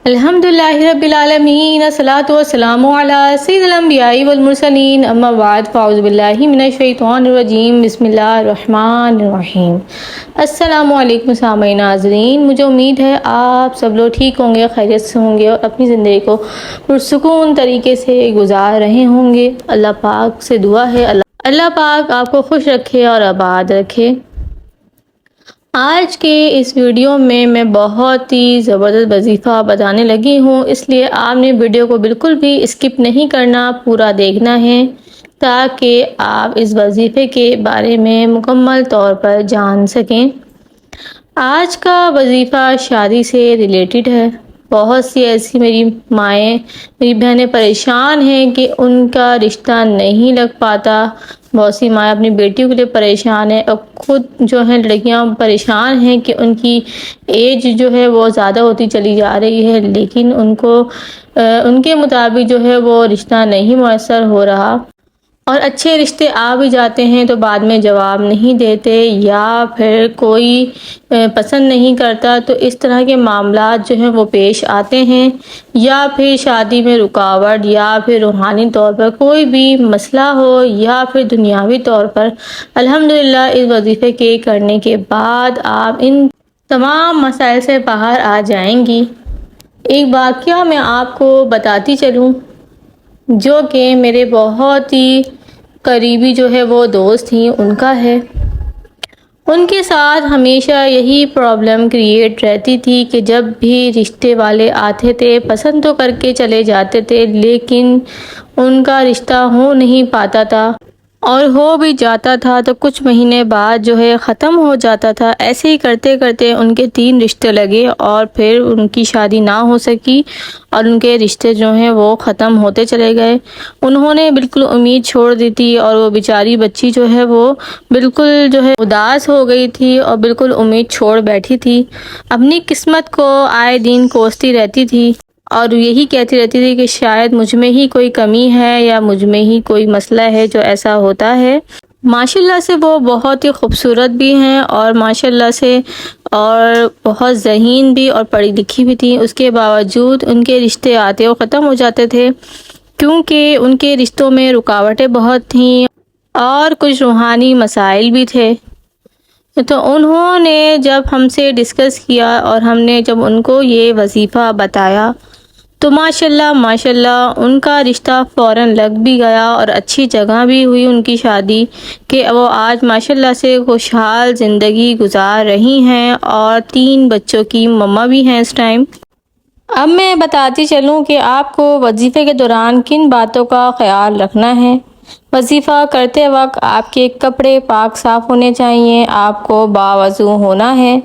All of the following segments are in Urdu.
الحمدللہ رب العالمین الصلاۃ والسلام علی سید الانبیاء والمرسلین اما بعد فاعوذ باللہ من الشیطان الرجیم بسم اللہ الرحمن الرحیم۔ السلام علیکم سامعین ناظرین، مجھے امید ہے آپ سب لوگ ٹھیک ہوں گے، خیریت سے ہوں گے اور اپنی زندگی کو پرسکون طریقے سے گزار رہے ہوں گے۔ اللہ پاک سے دعا ہے اللہ پاک آپ کو خوش رکھے اور آباد رکھے۔ آج کے اس ویڈیو میں بہت ہی زبردست وظیفہ بتانے لگی ہوں، اس لیے آپ نے ویڈیو کو بالکل بھی اسکپ نہیں کرنا، پورا دیکھنا ہے تاکہ آپ اس وظیفے کے بارے میں مکمل طور پر جان سکیں۔ آج کا وظیفہ شادی سے ریلیٹڈ ہے۔ بہت سی ایسی میری مائیں، میری بہنیں پریشان ہیں کہ ان کا رشتہ نہیں لگ پاتا۔ بہت سی مائیں اپنی بیٹیوں کے لیے پریشان ہیں اور خود جو ہیں لڑکیاں پریشان ہیں کہ ان کی ایج جو ہے وہ زیادہ ہوتی چلی جا رہی ہے، لیکن ان کے مطابق جو ہے وہ رشتہ نہیں میسر ہو رہا، اور اچھے رشتے آ بھی جاتے ہیں تو بعد میں جواب نہیں دیتے یا پھر کوئی پسند نہیں کرتا، تو اس طرح کے معاملات جو ہیں وہ پیش آتے ہیں، یا پھر شادی میں رکاوٹ، یا پھر روحانی طور پر کوئی بھی مسئلہ ہو، یا پھر دنیاوی طور پر۔ الحمدللہ اس وظیفے کے کرنے کے بعد آپ ان تمام مسائل سے باہر آ جائیں گی۔ ایک واقعہ میں آپ کو بتاتی چلوں جو کہ میرے بہت ہی قریبی جو ہے وہ دوست تھیں، ان کا ہے۔ ان کے ساتھ ہمیشہ یہی پرابلم کریٹ رہتی تھی کہ جب بھی رشتے والے آتے تھے، پسند تو کر کے چلے جاتے تھے، لیکن ان کا رشتہ ہو نہیں پاتا تھا، اور ہو بھی جاتا تھا تو کچھ مہینے بعد جو ہے ختم ہو جاتا تھا۔ ایسے ہی کرتے کرتے ان کے 3 رشتے لگے اور پھر ان کی شادی نہ ہو سکی، اور ان کے رشتے جو ہیں وہ ختم ہوتے چلے گئے۔ انہوں نے بالکل امید چھوڑ دی تھی، اور وہ بیچاری بچی جو ہے وہ بالکل جو ہے اداس ہو گئی تھی اور بالکل امید چھوڑ بیٹھی تھی، اپنی قسمت کو آئے دن کوستی رہتی تھی، اور یہی کہتی رہتی تھی کہ شاید مجھ میں ہی کوئی کمی ہے یا مجھ میں ہی کوئی مسئلہ ہے جو ایسا ہوتا ہے۔ ماشاءاللہ سے وہ بہت ہی خوبصورت بھی ہیں، اور ماشاءاللہ سے اور بہت ذہین بھی اور پڑھی لکھی بھی تھیں، اس کے باوجود ان کے رشتے آتے اور ختم ہو جاتے تھے، کیونکہ ان کے رشتوں میں رکاوٹیں بہت تھیں اور کچھ روحانی مسائل بھی تھے۔ تو انہوں نے جب ہم سے ڈسکس کیا اور ہم نے جب ان کو یہ وظیفہ بتایا تو ماشاءاللہ ان کا رشتہ فوراً لگ بھی گیا، اور اچھی جگہ بھی ہوئی ان کی شادی، کہ وہ آج ماشاءاللہ سے خوشحال زندگی گزار رہی ہیں اور 3 بچوں کی مما بھی ہیں اس ٹائم۔ اب میں بتاتی چلوں کہ آپ کو وظیفے کے دوران کن باتوں کا خیال رکھنا ہے۔ وظیفہ کرتے وقت آپ کے کپڑے پاک صاف ہونے چاہیے، آپ کو باوضو ہونا ہے،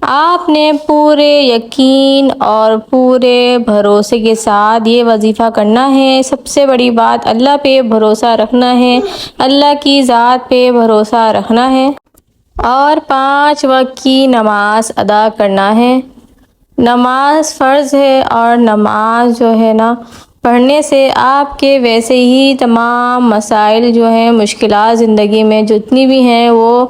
آپ نے پورے یقین اور پورے بھروسے کے ساتھ یہ وظیفہ کرنا ہے۔ سب سے بڑی بات اللہ پہ بھروسہ رکھنا ہے، اللہ کی ذات پہ بھروسہ رکھنا ہے، اور 5 وقت کی نماز ادا کرنا ہے۔ نماز فرض ہے، اور نماز جو ہے نا پڑھنے سے آپ کے ویسے ہی تمام مسائل جو ہیں، مشکلات زندگی میں جتنی بھی ہیں وہ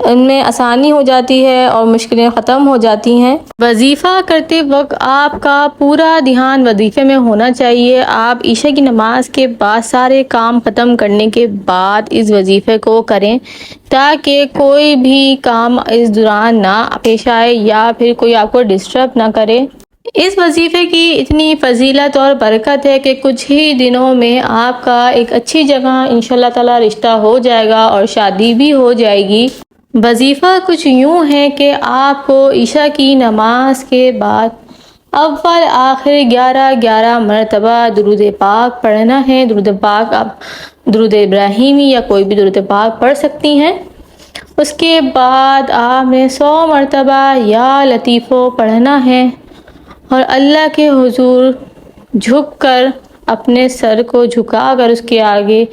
ان میں آسانی ہو جاتی ہے اور مشکلیں ختم ہو جاتی ہیں۔ وظیفہ کرتے وقت آپ کا پورا دھیان وظیفے میں ہونا چاہیے۔ آپ عشاء کی نماز کے بعد سارے کام ختم کرنے کے بعد اس وظیفے کو کریں، تاکہ کوئی بھی کام اس دوران نہ پیش آئے یا پھر کوئی آپ کو ڈسٹرب نہ کرے۔ اس وظیفے کی اتنی فضیلت اور برکت ہے کہ کچھ ہی دنوں میں آپ کا ایک اچھی جگہ انشاءاللہ تعالی رشتہ ہو جائے گا اور شادی بھی ہو جائے گی۔ وظیفہ کچھ یوں ہے کہ آپ کو عشاء کی نماز کے بعد اول آخر 11 مرتبہ درود پاک پڑھنا ہے۔ درود پاک آپ درود ابراہیمی یا کوئی بھی درود پاک پڑھ سکتی ہیں۔ اس کے بعد آپ نے 100 مرتبہ یا لطیفو پڑھنا ہے، اور اللہ کے حضور جھک کر اپنے سر کو جھکا کر اس کے آگے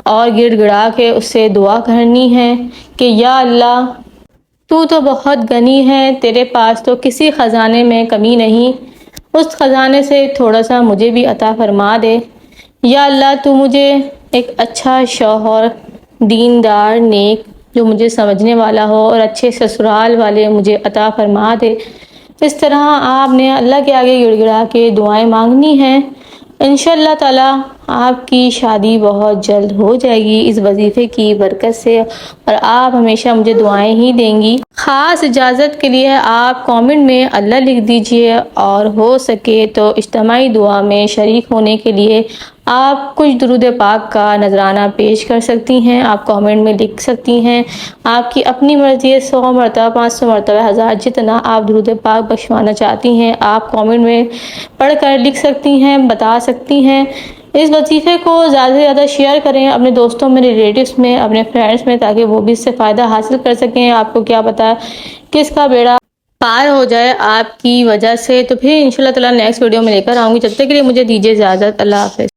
اور گڑ گڑا کے اس سے دعا کرنی ہے کہ یا اللہ تو بہت غنی ہے، تیرے پاس تو کسی خزانے میں کمی نہیں، اس خزانے سے تھوڑا سا مجھے بھی عطا فرما دے۔ یا اللہ تو مجھے ایک اچھا شوہر، دیندار، نیک، جو مجھے سمجھنے والا ہو، اور اچھے سسرال والے مجھے عطا فرما دے۔ اس طرح آپ نے اللہ کے آگے گڑ گڑا کے دعائیں مانگنی ہیں۔ انشاءاللہ تعالی آپ کی شادی بہت جلد ہو جائے گی اس وظیفے کی برکت سے، اور آپ ہمیشہ مجھے دعائیں ہی دیں گی۔ خاص اجازت کے لیے آپ کامنٹ میں اللہ لکھ دیجئے، اور ہو سکے تو اجتماعی دعا میں شریک ہونے کے لیے آپ کچھ درود پاک کا نذرانہ پیش کر سکتی ہیں۔ آپ کامنٹ میں لکھ سکتی ہیں، آپ کی اپنی مرضی ہے، 100 مرتبہ، 500 مرتبہ، 1000، جتنا آپ درود پاک بخشوانا چاہتی ہیں آپ کامنٹ میں پڑھ کر لکھ سکتی ہیں، بتا سکتی ہیں۔ اس وظیفے کو زیادہ سے زیادہ شیئر کریں اپنے دوستوں میں، ریلیٹیوز میں، اپنے فرینڈس میں، تاکہ وہ بھی اس سے فائدہ حاصل کر سکیں۔ آپ کو کیا پتہ کس کا بیڑا پار ہو جائے آپ کی وجہ سے۔ تو پھر انشاءاللہ تعالی نیکسٹ ویڈیو میں لے کر آؤں گی، جب تک کے لیے مجھے دیجیے اجازت۔ اللہ حافظ۔